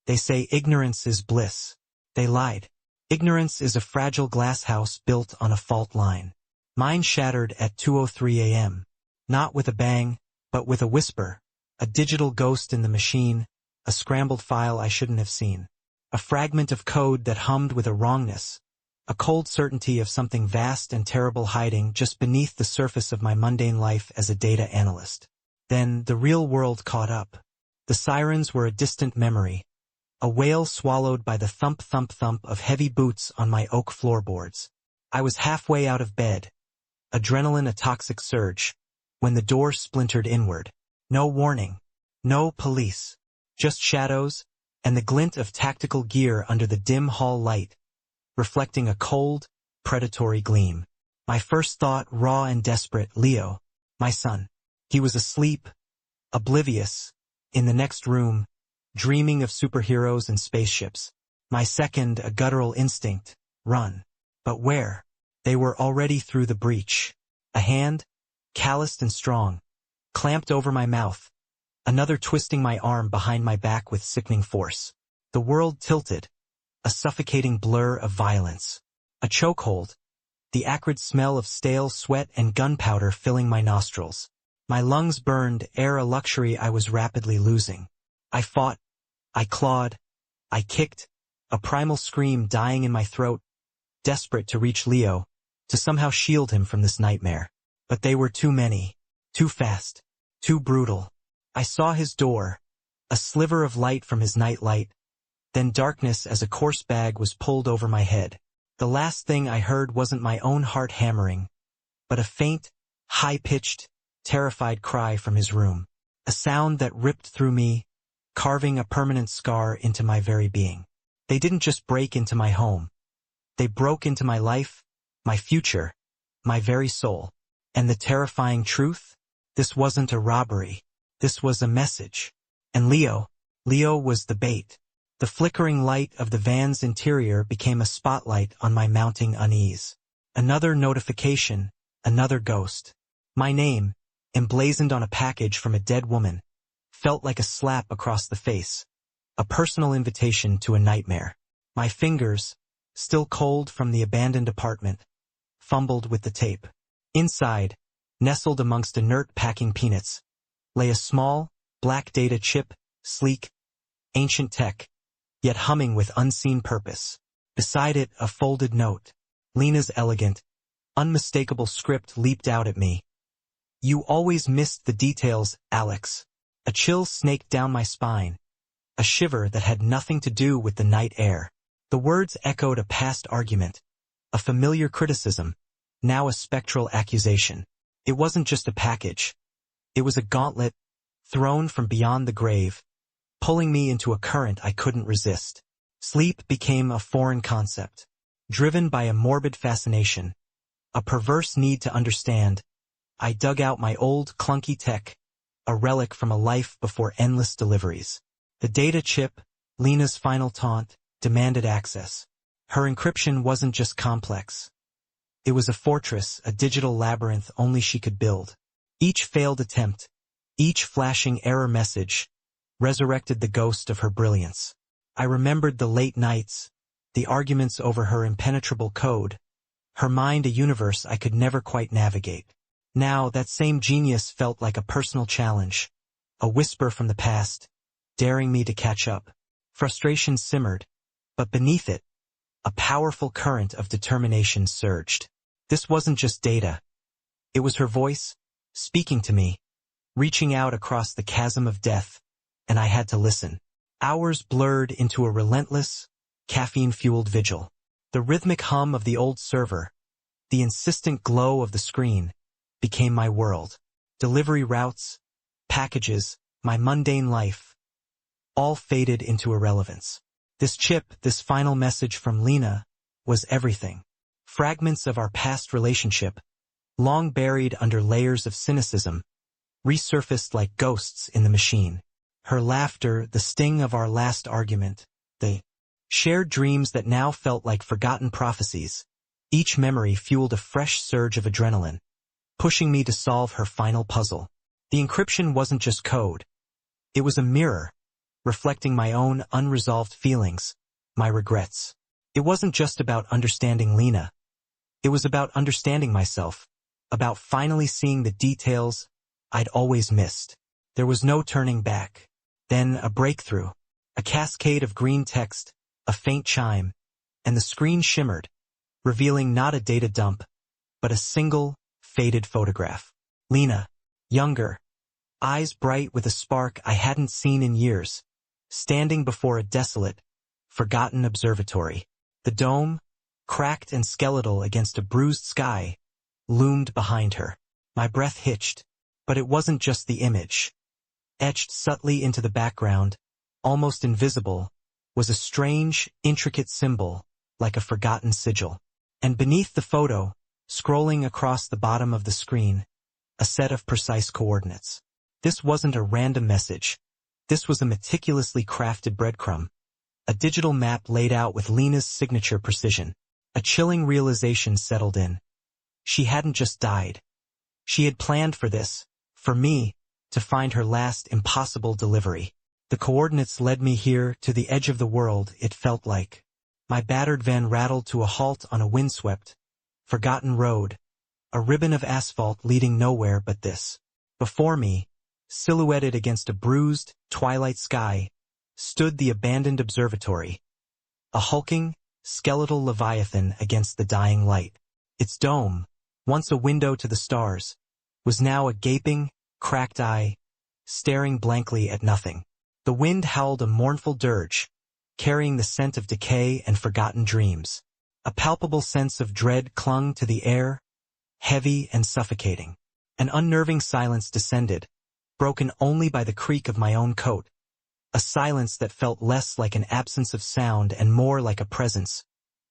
They say ignorance is bliss. They lied. Ignorance is a fragile glass house built on a fault line. Mine shattered at 2:03 a.m. Not with a bang, but with a whisper. A digital ghost in the machine, a scrambled file I shouldn't have seen. A fragment of code that hummed with a wrongness. A cold certainty of something vast and terrible hiding just beneath the surface of my mundane life as a data analyst. Then the real world caught up. The sirens were a distant memory. A wail swallowed by the thump thump thump of heavy boots on my oak floorboards. I was halfway out of bed. Adrenaline a toxic surge. When the door splintered inward. No warning. No police. Just shadows, and the glint of tactical gear under the dim hall light, reflecting a cold, predatory gleam. My first thought, raw and desperate, Leo, my son. He was asleep, oblivious, in the next room, dreaming of superheroes and spaceships. My second, a guttural instinct, run. But where? They were already through the breach. A hand, calloused and strong, clamped over my mouth, another twisting my arm behind my back with sickening force. The world tilted, a suffocating blur of violence. A chokehold, the acrid smell of stale sweat and gunpowder filling my nostrils. My lungs burned, air a luxury I was rapidly losing. I fought, I clawed, I kicked, a primal scream dying in my throat, desperate to reach Leo, to somehow shield him from this nightmare. But they were too many, too fast, too brutal. I saw his door, a sliver of light from his nightlight, then darkness as a coarse bag was pulled over my head. The last thing I heard wasn't my own heart hammering, but a faint, high-pitched, terrified cry from his room. A sound that ripped through me, carving a permanent scar into my very being. They didn't just break into my home. They broke into my life, my future, my very soul. And the terrifying truth? This wasn't a robbery. This was a message. And Leo was the bait. The flickering light of the van's interior became a spotlight on my mounting unease. Another notification, another ghost. My name, emblazoned on a package from a dead woman, felt like a slap across the face, a personal invitation to a nightmare. My fingers, still cold from the abandoned apartment, fumbled with the tape. Inside, nestled amongst inert packing peanuts, lay a small, black data chip, sleek, ancient tech, yet humming with unseen purpose. Beside it, a folded note. Lena's elegant, unmistakable script leaped out at me. You always missed the details, Alex. A chill snaked down my spine, a shiver that had nothing to do with the night air. The words echoed a past argument, a familiar criticism, now a spectral accusation. It wasn't just a package. It was a gauntlet, thrown from beyond the grave, pulling me into a current I couldn't resist. Sleep became a foreign concept, driven by a morbid fascination, a perverse need to understand. I dug out my old, clunky tech, a relic from a life before endless deliveries. The data chip, Lena's final taunt, demanded access. Her encryption wasn't just complex. It was a fortress, a digital labyrinth only she could build. Each failed attempt, each flashing error message, resurrected the ghost of her brilliance. I remembered the late nights, the arguments over her impenetrable code, her mind a universe I could never quite navigate. Now that same genius felt like a personal challenge, a whisper from the past, daring me to catch up. Frustration simmered, but beneath it, a powerful current of determination surged. This wasn't just data. It was her voice, speaking to me, reaching out across the chasm of death, and I had to listen. Hours blurred into a relentless, caffeine-fueled vigil. The rhythmic hum of the old server, the insistent glow of the screen, became my world. Delivery routes, packages, my mundane life, all faded into irrelevance. This chip, this final message from Lena, was everything. Fragments of our past relationship, long buried under layers of cynicism, resurfaced like ghosts in the machine. Her laughter, the sting of our last argument, the shared dreams that now felt like forgotten prophecies. Each memory fueled a fresh surge of adrenaline, pushing me to solve her final puzzle. The encryption wasn't just code. It was a mirror, reflecting my own unresolved feelings, my regrets. It wasn't just about understanding Lena. It was about understanding myself, about finally seeing the details I'd always missed. There was no turning back. Then a breakthrough, a cascade of green text, a faint chime, and the screen shimmered, revealing not a data dump, but a single, faded photograph. Lena, younger, eyes bright with a spark I hadn't seen in years, standing before a desolate, forgotten observatory. The dome, cracked and skeletal against a bruised sky, loomed behind her. My breath hitched, but it wasn't just the image. Etched subtly into the background, almost invisible, was a strange, intricate symbol, like a forgotten sigil. And beneath the photo, scrolling across the bottom of the screen, a set of precise coordinates. This wasn't a random message. This was a meticulously crafted breadcrumb, a digital map laid out with Lena's signature precision. A chilling realization settled in. She hadn't just died. She had planned for this, for me, to find her last impossible delivery. The coordinates led me here to the edge of the world, it felt like. My battered van rattled to a halt on a windswept, forgotten road, a ribbon of asphalt leading nowhere but this. Before me, silhouetted against a bruised, twilight sky, stood the abandoned observatory. A hulking, skeletal leviathan against the dying light. Its dome, once a window to the stars, was now a gaping, cracked eye, staring blankly at nothing. The wind howled a mournful dirge, carrying the scent of decay and forgotten dreams. A palpable sense of dread clung to the air, heavy and suffocating. An unnerving silence descended, broken only by the creak of my own coat. A silence that felt less like an absence of sound and more like a presence.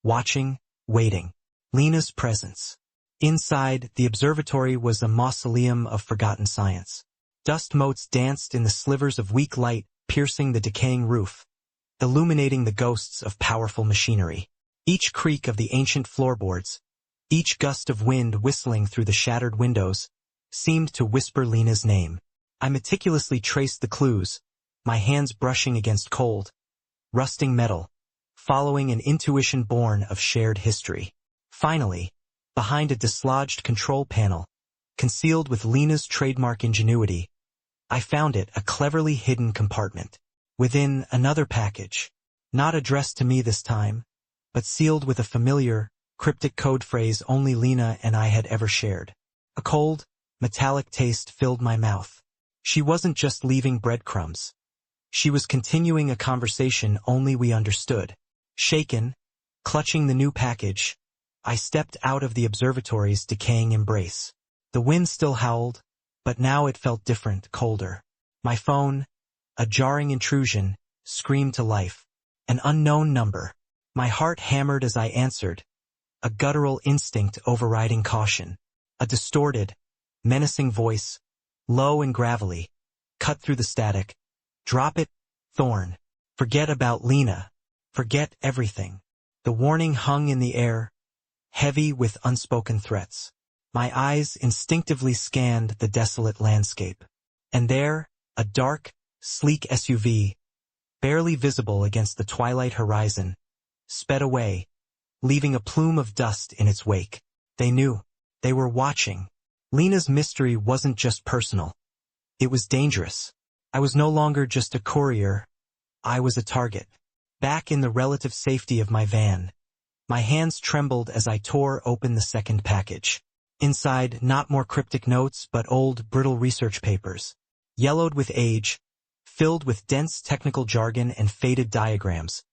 Watching, waiting. Lena's presence. Inside, the observatory was a mausoleum of forgotten science. Dust motes danced in the slivers of weak light, piercing the decaying roof, illuminating the ghosts of powerful machinery. Each creak of the ancient floorboards, each gust of wind whistling through the shattered windows, seemed to whisper Lena's name. I meticulously traced the clues, my hands brushing against cold, rusting metal, following an intuition born of shared history. Finally, behind a dislodged control panel, concealed with Lena's trademark ingenuity, I found it, a cleverly hidden compartment. Within, another package, not addressed to me this time, but sealed with a familiar, cryptic code phrase only Lena and I had ever shared. A cold, metallic taste filled my mouth. She wasn't just leaving breadcrumbs. She was continuing a conversation only we understood. Shaken, clutching the new package, I stepped out of the observatory's decaying embrace. The wind still howled, but now it felt different, colder. My phone, a jarring intrusion, screamed to life. An unknown number. My heart hammered as I answered, a guttural instinct overriding caution. A distorted, menacing voice, low and gravelly, cut through the static. Drop it, Thorn. Forget about Lena. Forget everything. The warning hung in the air, heavy with unspoken threats. My eyes instinctively scanned the desolate landscape. And there, a dark, sleek SUV, barely visible against the twilight horizon, sped away, leaving a plume of dust in its wake. They knew. They were watching. Lena's mystery wasn't just personal. It was dangerous. I was no longer just a courier. I was a target. Back in the relative safety of my van, my hands trembled as I tore open the second package. Inside, not more cryptic notes, but old, brittle research papers. Yellowed with age, filled with dense technical jargon and faded diagrams.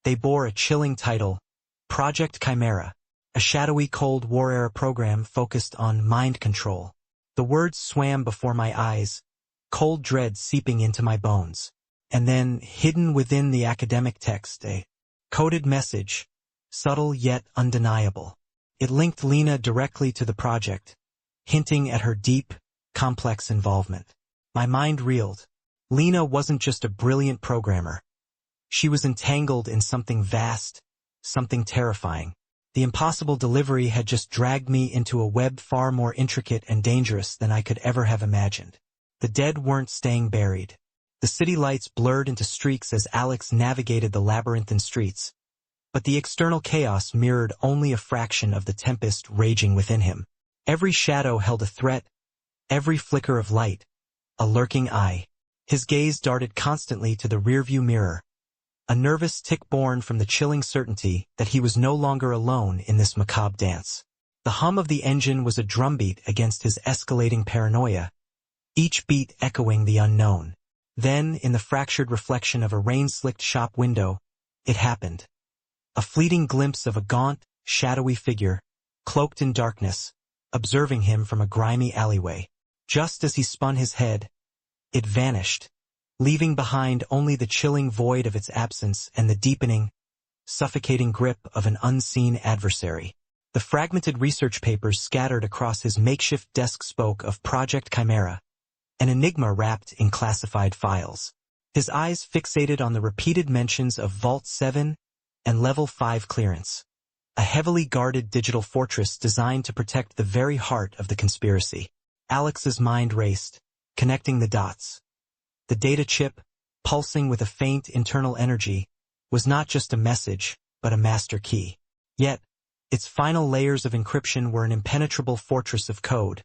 They bore a chilling title, Project Chimera, a shadowy Cold War-era program focused on mind control. The words swam before my eyes, cold dread seeping into my bones. And then, hidden within the academic text, a coded message, subtle yet undeniable. It linked Lena directly to the project, hinting at her deep, complex involvement. My mind reeled. Lena wasn't just a brilliant programmer. She was entangled in something vast, something terrifying. The impossible delivery had just dragged me into a web far more intricate and dangerous than I could ever have imagined. The dead weren't staying buried. The city lights blurred into streaks as Alex navigated the labyrinthine streets. But the external chaos mirrored only a fraction of the tempest raging within him. Every shadow held a threat, every flicker of light, a lurking eye. His gaze darted constantly to the rearview mirror, a nervous tick born from the chilling certainty that he was no longer alone in this macabre dance. The hum of the engine was a drumbeat against his escalating paranoia, each beat echoing the unknown. Then, in the fractured reflection of a rain-slicked shop window, it happened. A fleeting glimpse of a gaunt, shadowy figure, cloaked in darkness, observing him from a grimy alleyway. Just as he spun his head, it vanished, leaving behind only the chilling void of its absence and the deepening, suffocating grip of an unseen adversary. The fragmented research papers scattered across his makeshift desk spoke of Project Chimera, an enigma wrapped in classified files. His eyes fixated on the repeated mentions of Vault 7 and Level 5 clearance, a heavily guarded digital fortress designed to protect the very heart of the conspiracy. Alex's mind raced, connecting the dots. The data chip, pulsing with a faint internal energy, was not just a message, but a master key. Yet, its final layers of encryption were an impenetrable fortress of code,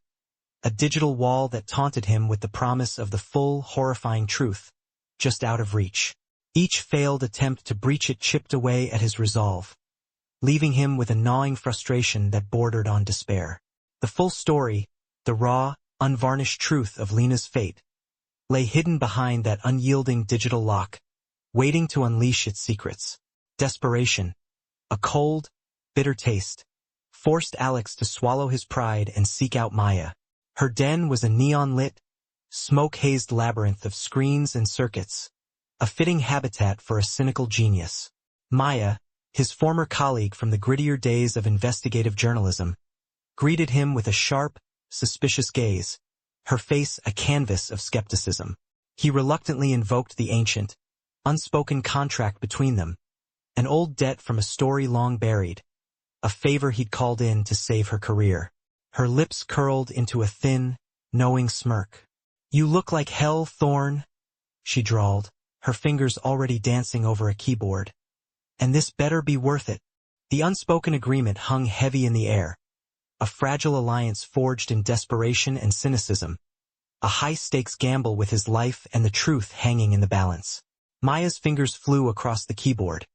a digital wall that taunted him with the promise of the full, horrifying truth, just out of reach. Each failed attempt to breach it chipped away at his resolve, leaving him with a gnawing frustration that bordered on despair. The full story, the raw, unvarnished truth of Lena's fate, lay hidden behind that unyielding digital lock, waiting to unleash its secrets. Desperation, a cold, bitter taste, forced Alex to swallow his pride and seek out Maya. Her den was a neon-lit, smoke-hazed labyrinth of screens and circuits, a fitting habitat for a cynical genius. Maya, his former colleague from the grittier days of investigative journalism, greeted him with a sharp, suspicious gaze, her face a canvas of skepticism. He reluctantly invoked the ancient, unspoken contract between them, an old debt from a story long buried, a favor he'd called in to save her career. Her lips curled into a thin, knowing smirk. "You look like hell, Thorne," she drawled, her fingers already dancing over a keyboard. "And this better be worth it." The unspoken agreement hung heavy in the air, a fragile alliance forged in desperation and cynicism, a high-stakes gamble with his life and the truth hanging in the balance. Maya's fingers flew across the keyboard,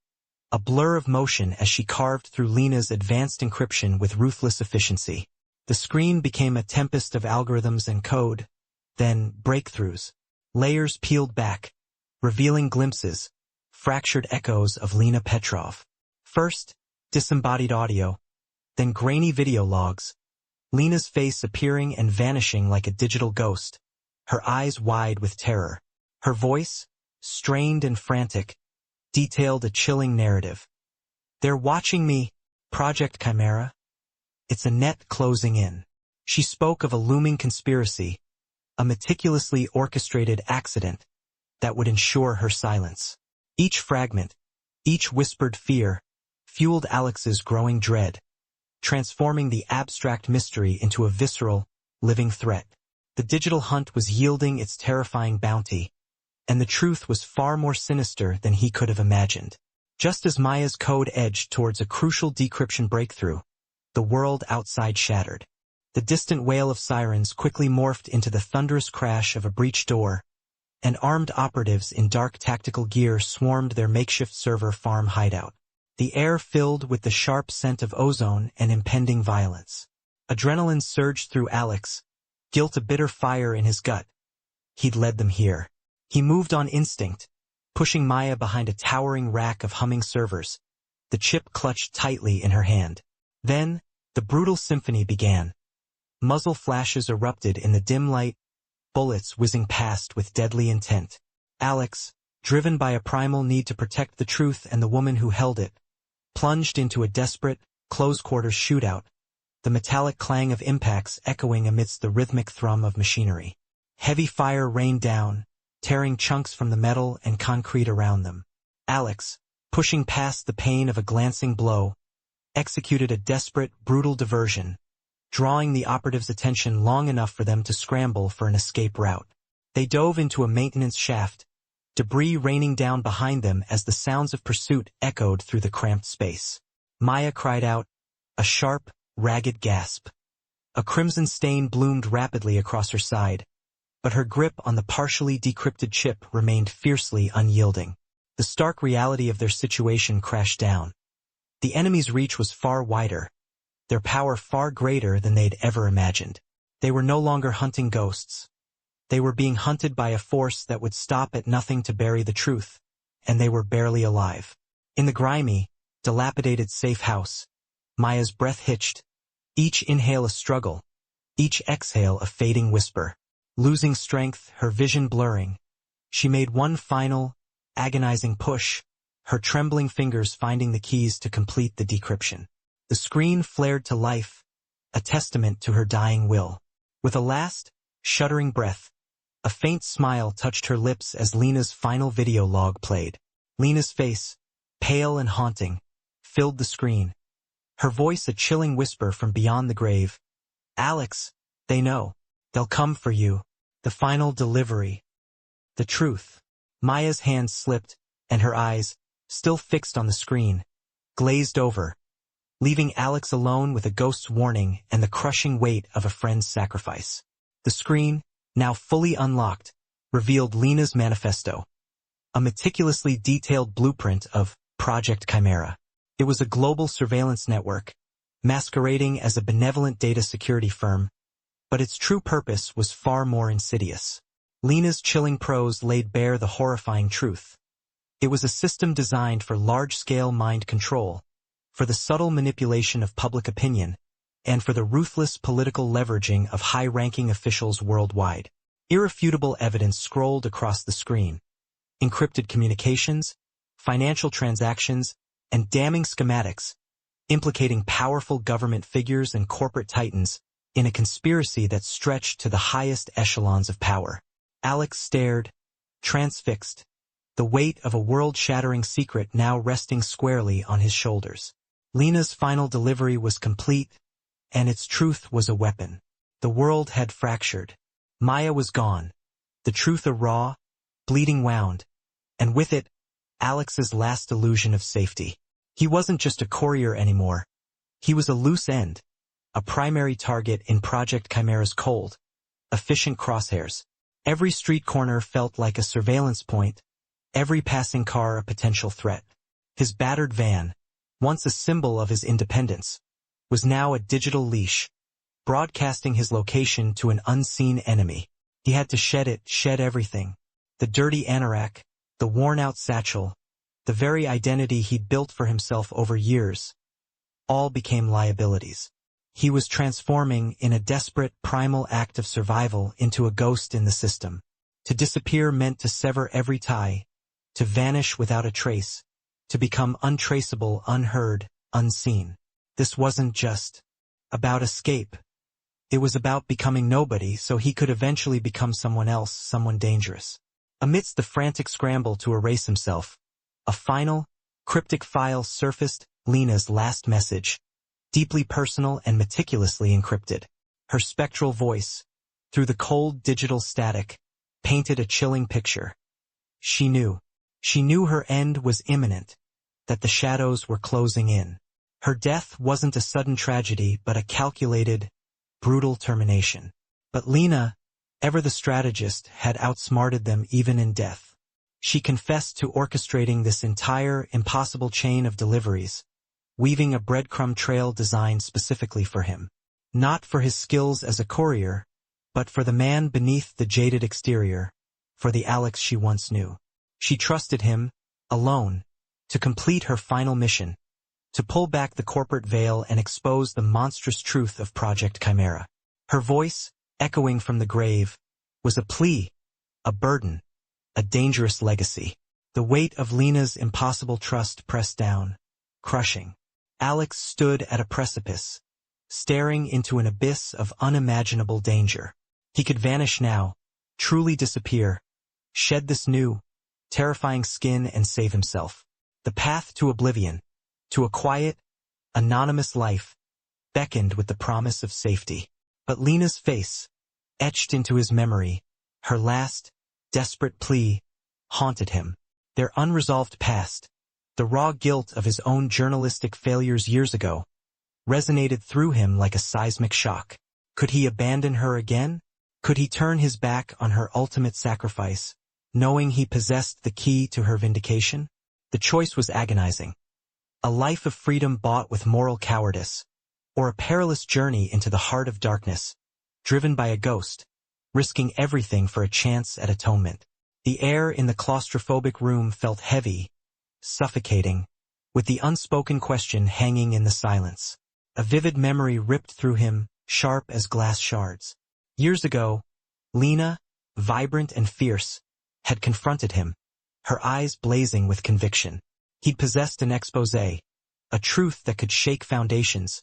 a blur of motion as she carved through Lena's advanced encryption with ruthless efficiency. The screen became a tempest of algorithms and code, then breakthroughs. Layers peeled back, revealing glimpses, fractured echoes of Lena Petrov. First, disembodied audio, then grainy video logs, Lena's face appearing and vanishing like a digital ghost, her eyes wide with terror. Her voice, strained and frantic, detailed a chilling narrative. "They're watching me, Project Chimera. It's a net closing in." She spoke of a looming conspiracy, a meticulously orchestrated accident that would ensure her silence. Each fragment, each whispered fear, fueled Alex's growing dread, transforming the abstract mystery into a visceral, living threat. The digital hunt was yielding its terrifying bounty, and the truth was far more sinister than he could have imagined. Just as Maya's code edged towards a crucial decryption breakthrough, the world outside shattered. The distant wail of sirens quickly morphed into the thunderous crash of a breached door, and armed operatives in dark tactical gear swarmed their makeshift server farm hideout. The air filled with the sharp scent of ozone and impending violence. Adrenaline surged through Alex, guilt a bitter fire in his gut. He'd led them here. He moved on instinct, pushing Maya behind a towering rack of humming servers, the chip clutched tightly in her hand. Then, the brutal symphony began. Muzzle flashes erupted in the dim light, bullets whizzing past with deadly intent. Alex, driven by a primal need to protect the truth and the woman who held it, plunged into a desperate, close-quarters shootout, the metallic clang of impacts echoing amidst the rhythmic thrum of machinery. Heavy fire rained down, tearing chunks from the metal and concrete around them. Alex, pushing past the pain of a glancing blow, executed a desperate, brutal diversion, drawing the operatives' attention long enough for them to scramble for an escape route. They dove into a maintenance shaft, debris raining down behind them as the sounds of pursuit echoed through the cramped space. Maya cried out, a sharp, ragged gasp. A crimson stain bloomed rapidly across her side, but her grip on the partially decrypted chip remained fiercely unyielding. The stark reality of their situation crashed down. The enemy's reach was far wider, their power far greater than they'd ever imagined. They were no longer hunting ghosts. They were being hunted by a force that would stop at nothing to bury the truth, and they were barely alive. In the grimy, dilapidated safe house, Maya's breath hitched, each inhale a struggle, each exhale a fading whisper. Losing strength, her vision blurring, she made one final, agonizing push, her trembling fingers finding the keys to complete the decryption. The screen flared to life, a testament to her dying will. With a last, shuddering breath, a faint smile touched her lips as Lena's final video log played. Lena's face, pale and haunting, filled the screen. Her voice a chilling whisper from beyond the grave. Alex, they know. They'll come for you. The final delivery. The truth. Maya's hands slipped, and her eyes, still fixed on the screen, glazed over, leaving Alex alone with a ghost's warning and the crushing weight of a friend's sacrifice. The screen, now fully unlocked, revealed Lena's manifesto, a meticulously detailed blueprint of Project Chimera. It was a global surveillance network, masquerading as a benevolent data security firm, but its true purpose was far more insidious. Lena's chilling prose laid bare the horrifying truth. It was a system designed for large-scale mind control, for the subtle manipulation of public opinion, and for the ruthless political leveraging of high-ranking officials worldwide. Irrefutable evidence scrolled across the screen. Encrypted communications, financial transactions, and damning schematics, implicating powerful government figures and corporate titans in a conspiracy that stretched to the highest echelons of power. Alex stared, transfixed, the weight of a world-shattering secret now resting squarely on his shoulders. Lena's final delivery was complete, and its truth was a weapon. The world had fractured. Maya was gone, the truth a raw, bleeding wound, and with it, Alex's last illusion of safety. He wasn't just a courier anymore. He was a loose end, a primary target in Project Chimera's cold, efficient crosshairs. Every street corner felt like a surveillance point, every passing car a potential threat. His battered van, once a symbol of his independence, was now a digital leash, broadcasting his location to an unseen enemy. He had to shed everything. The dirty anorak, the worn-out satchel, the very identity he'd built for himself over years, all became liabilities. He was transforming in a desperate, primal act of survival into a ghost in the system. To disappear meant to sever every tie, to vanish without a trace, to become untraceable, unheard, unseen. This wasn't just about escape. It was about becoming nobody so he could eventually become someone else, someone dangerous. Amidst the frantic scramble to erase himself, a final, cryptic file surfaced, Lena's last message, deeply personal and meticulously encrypted. Her spectral voice, through the cold digital static, painted a chilling picture. She knew her end was imminent, that the shadows were closing in. Her death wasn't a sudden tragedy but a calculated, brutal termination. But Lena, ever the strategist, had outsmarted them even in death. She confessed to orchestrating this entire, impossible chain of deliveries, weaving a breadcrumb trail designed specifically for him. Not for his skills as a courier, but for the man beneath the jaded exterior, for the Alex she once knew. She trusted him, alone, to complete her final mission, to pull back the corporate veil and expose the monstrous truth of Project Chimera. Her voice, echoing from the grave, was a plea, a burden, a dangerous legacy. The weight of Lena's impossible trust pressed down, crushing. Alex stood at a precipice, staring into an abyss of unimaginable danger. He could vanish now, truly disappear, shed this new, terrifying skin and save himself. The path to oblivion, to a quiet, anonymous life, beckoned with the promise of safety. But Lena's face, etched into his memory, her last, desperate plea, haunted him. Their unresolved past, the raw guilt of his own journalistic failures years ago, resonated through him like a seismic shock. Could he abandon her again? Could he turn his back on her ultimate sacrifice, knowing he possessed the key to her vindication? The choice was agonizing. A life of freedom bought with moral cowardice, or a perilous journey into the heart of darkness, driven by a ghost, risking everything for a chance at atonement. The air in the claustrophobic room felt heavy, suffocating, with the unspoken question hanging in the silence. A vivid memory ripped through him, sharp as glass shards. Years ago, Lena, vibrant and fierce, had confronted him, her eyes blazing with conviction. He'd possessed an exposé, a truth that could shake foundations,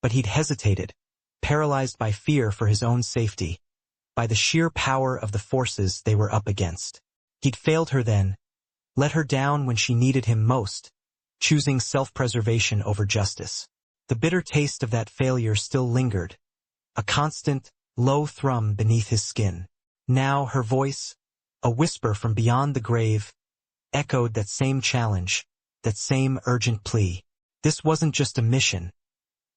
but he'd hesitated, paralyzed by fear for his own safety, by the sheer power of the forces they were up against. He'd failed her then, let her down when she needed him most, choosing self-preservation over justice. The bitter taste of that failure still lingered, a constant, low thrum beneath his skin. Now her voice, a whisper from beyond the grave, echoed that same challenge, that same urgent plea. This wasn't just a mission.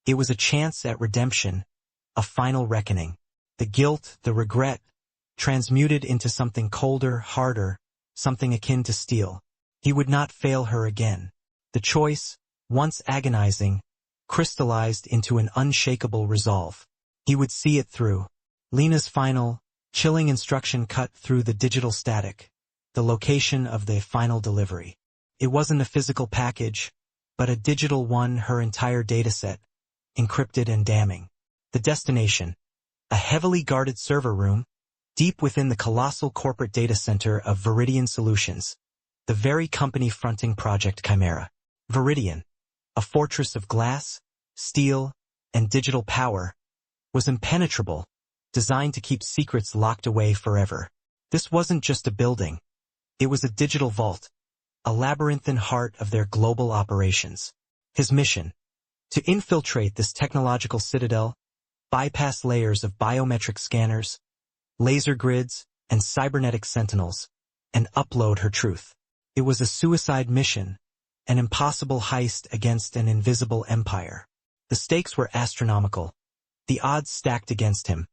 It was a chance at redemption, a final reckoning. The guilt, the regret, transmuted into something colder, harder, something akin to steel. He would not fail her again. The choice, once agonizing, crystallized into an unshakable resolve. He would see it through. Lena's final, chilling instruction cut through the digital static, the location of the final delivery. It wasn't a physical package, but a digital one, her entire dataset, encrypted and damning. The destination, a heavily guarded server room, deep within the colossal corporate data center of Viridian Solutions, the very company fronting Project Chimera. Viridian, a fortress of glass, steel, and digital power, was impenetrable, designed to keep secrets locked away forever. This wasn't just a building. It was a digital vault, a labyrinthine heart of their global operations. His mission, to infiltrate this technological citadel, bypass layers of biometric scanners, laser grids, and cybernetic sentinels, and upload her truth. It was a suicide mission, an impossible heist against an invisible empire. The stakes were astronomical, the odds stacked against him.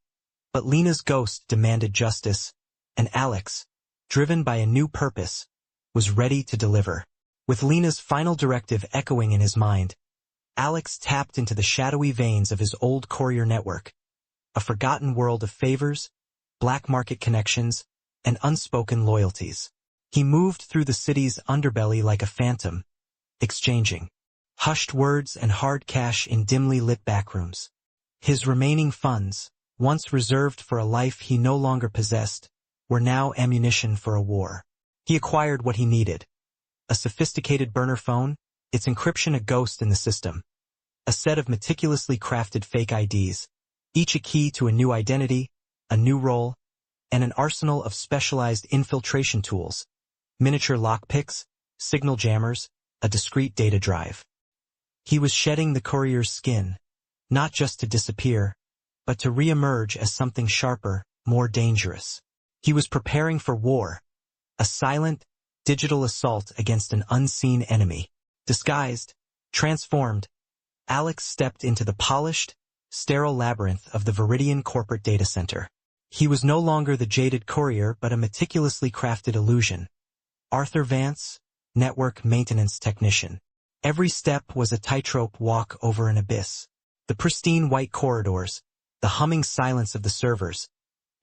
But Lena's ghost demanded justice, and Alex, driven by a new purpose, was ready to deliver. With Lena's final directive echoing in his mind, Alex tapped into the shadowy veins of his old courier network, a forgotten world of favors, black market connections, and unspoken loyalties. He moved through the city's underbelly like a phantom, exchanging hushed words and hard cash in dimly lit backrooms. His remaining funds, once reserved for a life he no longer possessed, were now ammunition for a war. He acquired what he needed: a sophisticated burner phone, its encryption a ghost in the system, a set of meticulously crafted fake IDs, each a key to a new identity, a new role, and an arsenal of specialized infiltration tools, miniature lockpicks, signal jammers, a discrete data drive. He was shedding the courier's skin, not just to disappear, but to re-emerge as something sharper, more dangerous. He was preparing for war, a silent, digital assault against an unseen enemy. Disguised, transformed, Alex stepped into the polished, sterile labyrinth of the Viridian corporate data center. He was no longer the jaded courier but a meticulously crafted illusion. Arthur Vance, network maintenance technician. Every step was a tightrope walk over an abyss. The pristine white corridors, the humming silence of the servers,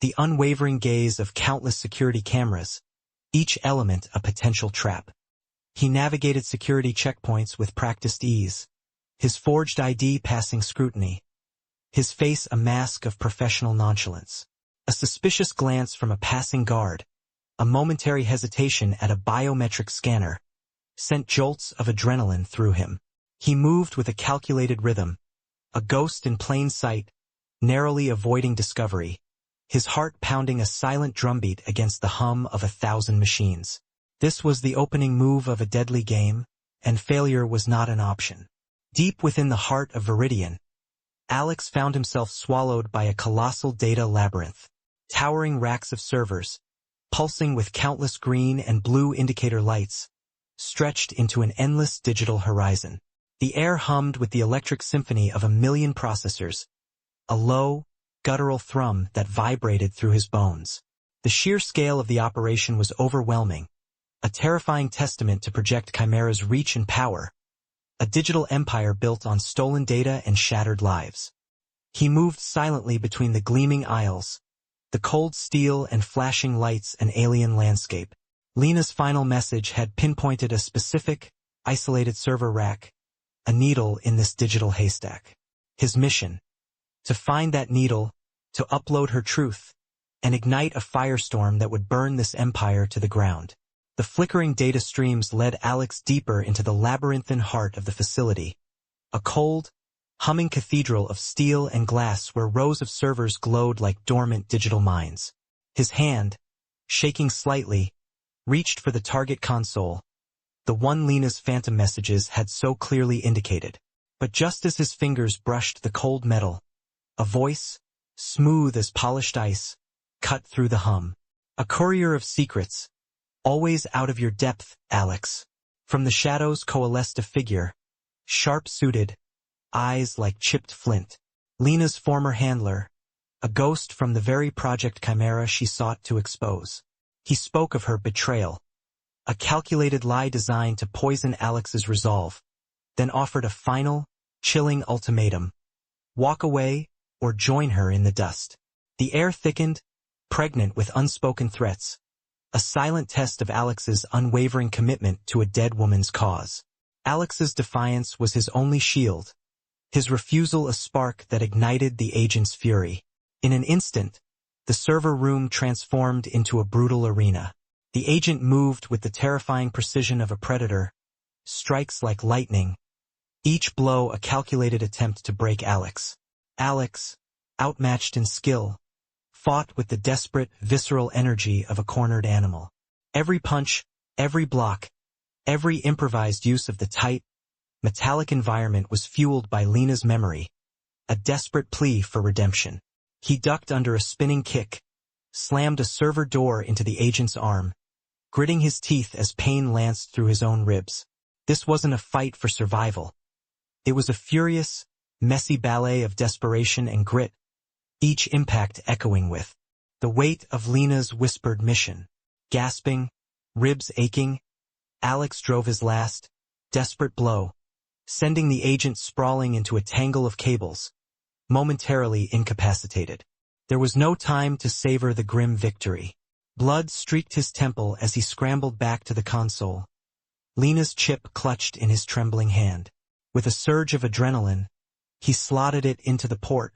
the unwavering gaze of countless security cameras, each element a potential trap. He navigated security checkpoints with practiced ease, his forged ID passing scrutiny, his face a mask of professional nonchalance. A suspicious glance from a passing guard, a momentary hesitation at a biometric scanner, sent jolts of adrenaline through him. He moved with a calculated rhythm, a ghost in plain sight, narrowly avoiding discovery, his heart pounding a silent drumbeat against the hum of 1,000 machines. This was the opening move of a deadly game, and failure was not an option. Deep within the heart of Viridian, Alex found himself swallowed by a colossal data labyrinth. Towering racks of servers, pulsing with countless green and blue indicator lights, stretched into an endless digital horizon. The air hummed with the electric symphony of a million processors, a low, guttural thrum that vibrated through his bones. The sheer scale of the operation was overwhelming, a terrifying testament to Project Chimera's reach and power, a digital empire built on stolen data and shattered lives. He moved silently between the gleaming aisles, the cold steel and flashing lights an alien landscape. Lena's final message had pinpointed a specific, isolated server rack, a needle in this digital haystack. His mission: to find that needle, to upload her truth, and ignite a firestorm that would burn this empire to the ground. The flickering data streams led Alex deeper into the labyrinthine heart of the facility, a cold, humming cathedral of steel and glass where rows of servers glowed like dormant digital mines. His hand, shaking slightly, reached for the target console, the one Lena's phantom messages had so clearly indicated. But just as his fingers brushed the cold metal, a voice, smooth as polished ice, cut through the hum. A courier of secrets, always out of your depth, Alex. From the shadows coalesced a figure, sharp-suited, eyes like chipped flint. Lena's former handler, a ghost from the very Project Chimera she sought to expose. He spoke of her betrayal, a calculated lie designed to poison Alex's resolve, then offered a final, chilling ultimatum: walk away or join her in the dust. The air thickened, pregnant with unspoken threats, a silent test of Alex's unwavering commitment to a dead woman's cause. Alex's defiance was his only shield, his refusal a spark that ignited the agent's fury. In an instant, the server room transformed into a brutal arena. The agent moved with the terrifying precision of a predator, strikes like lightning, each blow a calculated attempt to break Alex. Alex, outmatched in skill, fought with the desperate, visceral energy of a cornered animal. Every punch, every block, every improvised use of the tight, metallic environment was fueled by Lena's memory, a desperate plea for redemption. He ducked under a spinning kick, slammed a server door into the agent's arm, gritting his teeth as pain lanced through his own ribs. This wasn't a fight for survival. It was a furious, messy ballet of desperation and grit, each impact echoing with the weight of Lena's whispered mission. Gasping, ribs aching, Alex drove his last, desperate blow, sending the agent sprawling into a tangle of cables, momentarily incapacitated. There was no time to savor the grim victory. Blood streaked his temple as he scrambled back to the console. Lena's chip clutched in his trembling hand. With a surge of adrenaline, he slotted it into the port,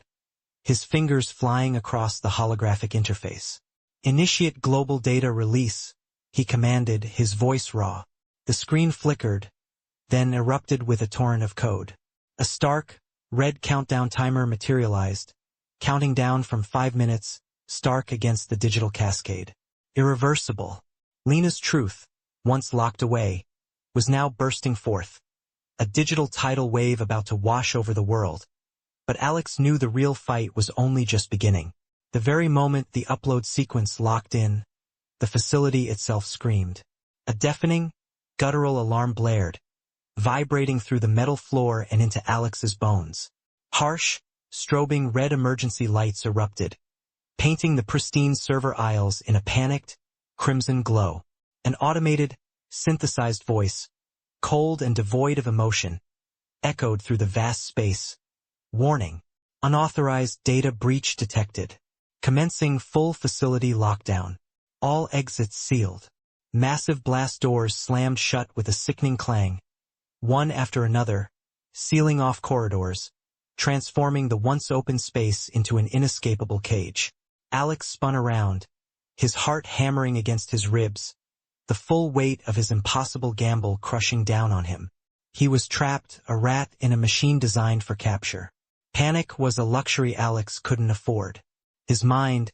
his fingers flying across the holographic interface. Initiate global data release, he commanded, his voice raw. The screen flickered, then erupted with a torrent of code. A stark, red countdown timer materialized, counting down from 5 minutes, stark against the digital cascade. Irreversible. Lena's truth, once locked away, was now bursting forth, a digital tidal wave about to wash over the world. But Alex knew the real fight was only just beginning. The very moment the upload sequence locked in, the facility itself screamed. A deafening, guttural alarm blared, vibrating through the metal floor and into Alex's bones. Harsh, strobing red emergency lights erupted, painting the pristine server aisles in a panicked, crimson glow. An automated, synthesized voice, cold and devoid of emotion, echoed through the vast space. Warning: unauthorized data breach detected. Commencing full facility lockdown. All exits sealed. Massive blast doors slammed shut with a sickening clang, one after another, sealing off corridors, transforming the once open space into an inescapable cage. Alex spun around, his heart hammering against his ribs, the full weight of his impossible gamble crushing down on him. He was trapped, a rat in a machine designed for capture. Panic was a luxury Alex couldn't afford. His mind,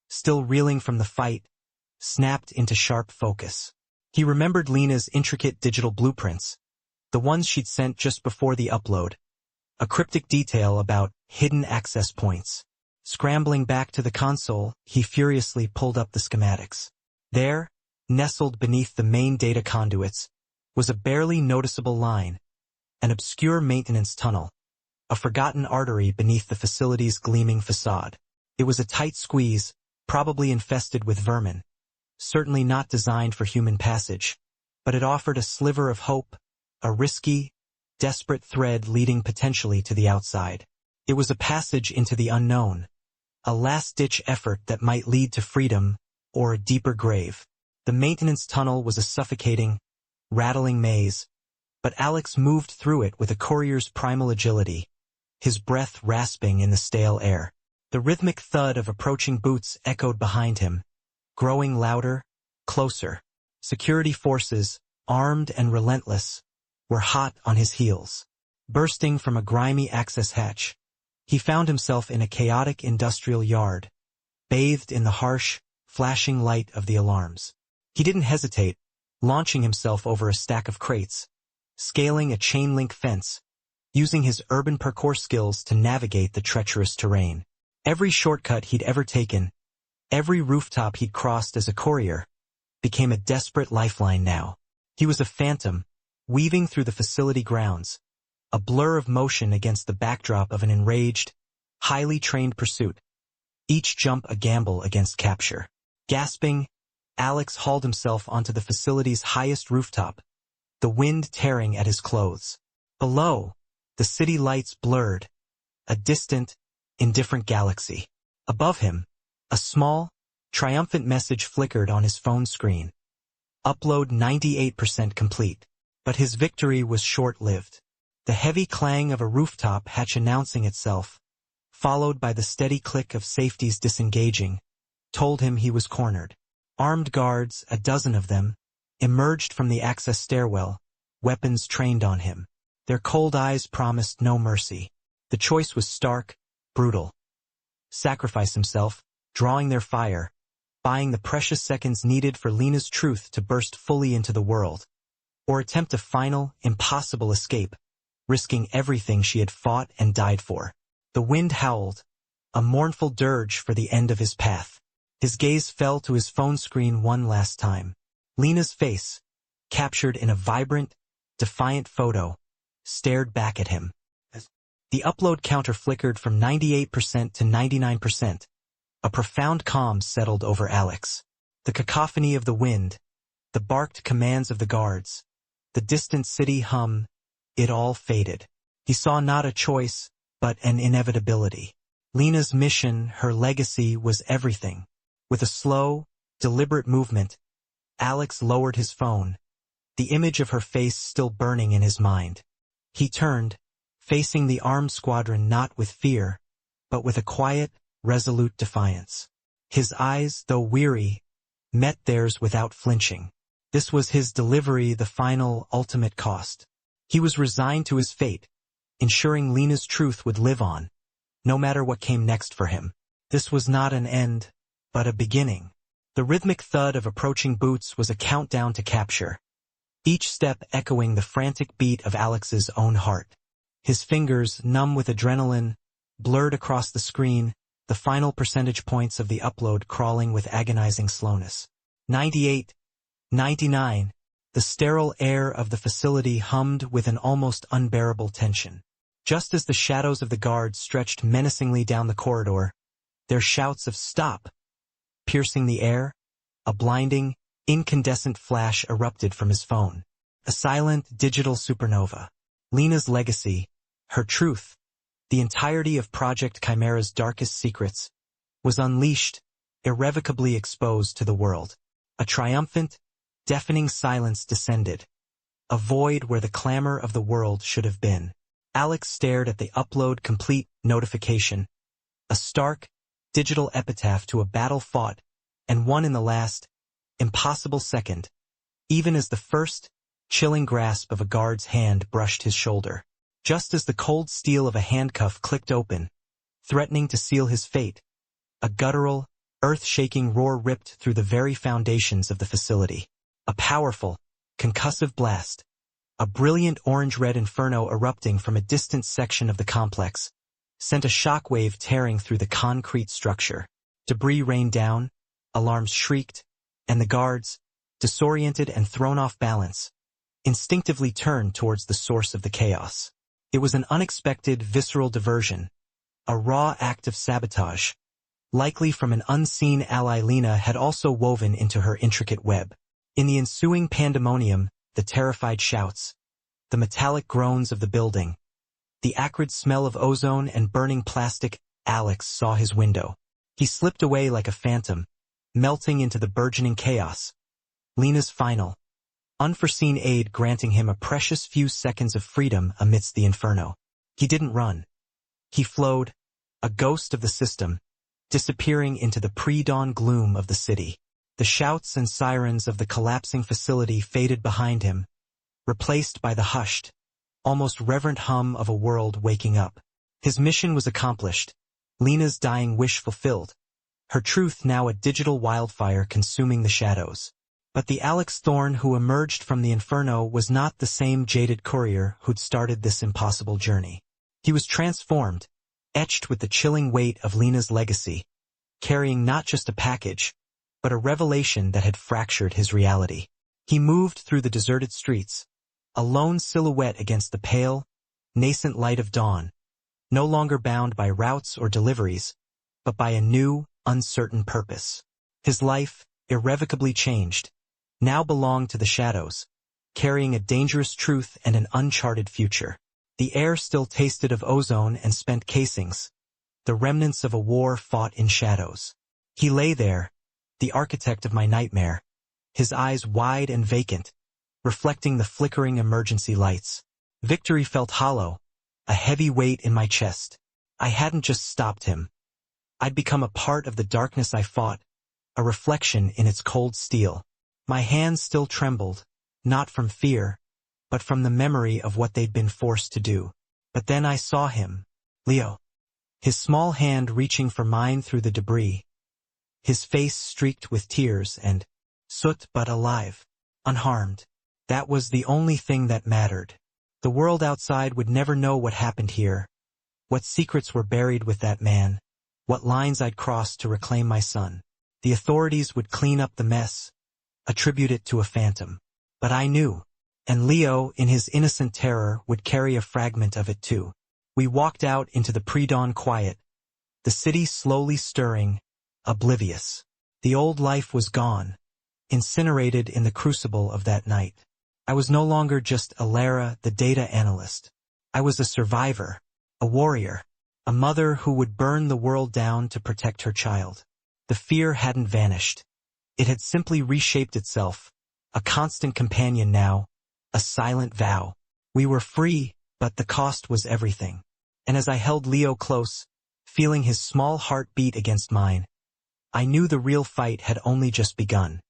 still reeling from the fight, snapped into sharp focus. He remembered Lena's intricate digital blueprints, the ones she'd sent just before the upload, a cryptic detail about hidden access points. Scrambling back to the console, he furiously pulled up the schematics. There, nestled beneath the main data conduits, was a barely noticeable line, an obscure maintenance tunnel, a forgotten artery beneath the facility's gleaming facade. It was a tight squeeze, probably infested with vermin, certainly not designed for human passage, but it offered a sliver of hope, a risky, desperate thread leading potentially to the outside. It was a passage into the unknown, a last-ditch effort that might lead to freedom or a deeper grave. The maintenance tunnel was a suffocating, rattling maze, but Alex moved through it with a courier's primal agility, his breath rasping in the stale air. The rhythmic thud of approaching boots echoed behind him, growing louder, closer. Security forces, armed and relentless, were hot on his heels. Bursting from a grimy access hatch, he found himself in a chaotic industrial yard, bathed in the harsh, flashing light of the alarms. He didn't hesitate, launching himself over a stack of crates, scaling a chain-link fence, using his urban parkour skills to navigate the treacherous terrain. Every shortcut he'd ever taken, every rooftop he'd crossed as a courier, became a desperate lifeline now. He was a phantom, weaving through the facility grounds, a blur of motion against the backdrop of an enraged, highly trained pursuit, each jump a gamble against capture. Gasping, Alex hauled himself onto the facility's highest rooftop, the wind tearing at his clothes. Below, the city lights blurred, a distant, indifferent galaxy. Above him, a small, triumphant message flickered on his phone screen. Upload 98% complete. But his victory was short-lived. The heavy clang of a rooftop hatch announcing itself, followed by the steady click of safeties disengaging, told him he was cornered. Armed guards, a dozen of them, emerged from the access stairwell, weapons trained on him. Their cold eyes promised no mercy. The choice was stark, brutal. Sacrifice himself, drawing their fire, buying the precious seconds needed for Lena's truth to burst fully into the world, or attempt a final, impossible escape, risking everything she had fought and died for. The wind howled, a mournful dirge for the end of his path. His gaze fell to his phone screen one last time. Lena's face, captured in a vibrant, defiant photo, stared back at him. The upload counter flickered from 98% to 99%. A profound calm settled over Alex. The cacophony of the wind, the barked commands of the guards, the distant city hum, it all faded. He saw not a choice, but an inevitability. Lena's mission, her legacy, was everything. With a slow, deliberate movement, Alex lowered his phone, the image of her face still burning in his mind. He turned, facing the armed squadron not with fear, but with a quiet, resolute defiance. His eyes, though weary, met theirs without flinching. This was his delivery, the final, ultimate cost. He was resigned to his fate, ensuring Lena's truth would live on, no matter what came next for him. This was not an end, but a beginning. The rhythmic thud of approaching boots was a countdown to capture, each step echoing the frantic beat of Alex's own heart. His fingers, numb with adrenaline, blurred across the screen, the final percentage points of the upload crawling with agonizing slowness. 98, 99, the sterile air of the facility hummed with an almost unbearable tension. Just as the shadows of the guards stretched menacingly down the corridor, their shouts of "Stop!" piercing the air, a blinding, incandescent flash erupted from his phone. A silent, digital supernova. Lena's legacy, her truth, the entirety of Project Chimera's darkest secrets, was unleashed, irrevocably exposed to the world. A triumphant, deafening silence descended, a void where the clamor of the world should have been. Alex stared at the upload complete notification, a stark, digital epitaph to a battle fought and won in the last, impossible second, even as the first, chilling grasp of a guard's hand brushed his shoulder. Just as the cold steel of a handcuff clicked open, threatening to seal his fate, a guttural, earth-shaking roar ripped through the very foundations of the facility. A powerful, concussive blast, a brilliant orange-red inferno erupting from a distant section of the complex, sent a shockwave tearing through the concrete structure. Debris rained down, alarms shrieked, and the guards, disoriented and thrown off balance, instinctively turned towards the source of the chaos. It was an unexpected, visceral diversion, a raw act of sabotage, likely from an unseen ally Lena had also woven into her intricate web. In the ensuing pandemonium, the terrified shouts, the metallic groans of the building, the acrid smell of ozone and burning plastic, Alex saw his window. He slipped away like a phantom, melting into the burgeoning chaos. Lena's final, unforeseen aid granting him a precious few seconds of freedom amidst the inferno. He didn't run. He flowed, a ghost of the system, disappearing into the pre-dawn gloom of the city. The shouts and sirens of the collapsing facility faded behind him, replaced by the hushed, almost reverent hum of a world waking up. His mission was accomplished, Lena's dying wish fulfilled, her truth now a digital wildfire consuming the shadows. But the Alex Thorne who emerged from the inferno was not the same jaded courier who'd started this impossible journey. He was transformed, etched with the chilling weight of Lena's legacy, carrying not just a package, but a revelation that had fractured his reality. He moved through the deserted streets, a lone silhouette against the pale, nascent light of dawn, no longer bound by routes or deliveries, but by a new, uncertain purpose. His life, irrevocably changed, now belonged to the shadows, carrying a dangerous truth and an uncharted future. The air still tasted of ozone and spent casings, the remnants of a war fought in shadows. He lay there, the architect of my nightmare, his eyes wide and vacant, reflecting the flickering emergency lights. Victory felt hollow, a heavy weight in my chest. I hadn't just stopped him. I'd become a part of the darkness I fought, a reflection in its cold steel. My hands still trembled, not from fear, but from the memory of what they'd been forced to do. But then I saw him, Leo. His small hand reaching for mine through the debris. His face streaked with tears and soot but alive, unharmed. That was the only thing that mattered. The world outside would never know what happened here, what secrets were buried with that man, what lines I'd crossed to reclaim my son. The authorities would clean up the mess, attribute it to a phantom. But I knew, and Leo, in his innocent terror, would carry a fragment of it too. We walked out into the pre-dawn quiet, the city slowly stirring, oblivious. The old life was gone, incinerated in the crucible of that night. I was no longer just Elara, the data analyst. I was a survivor, a warrior, a mother who would burn the world down to protect her child. The fear hadn't vanished. It had simply reshaped itself, a constant companion now, a silent vow. We were free, but the cost was everything. And as I held Leo close, feeling his small heart beat against mine, I knew the real fight had only just begun.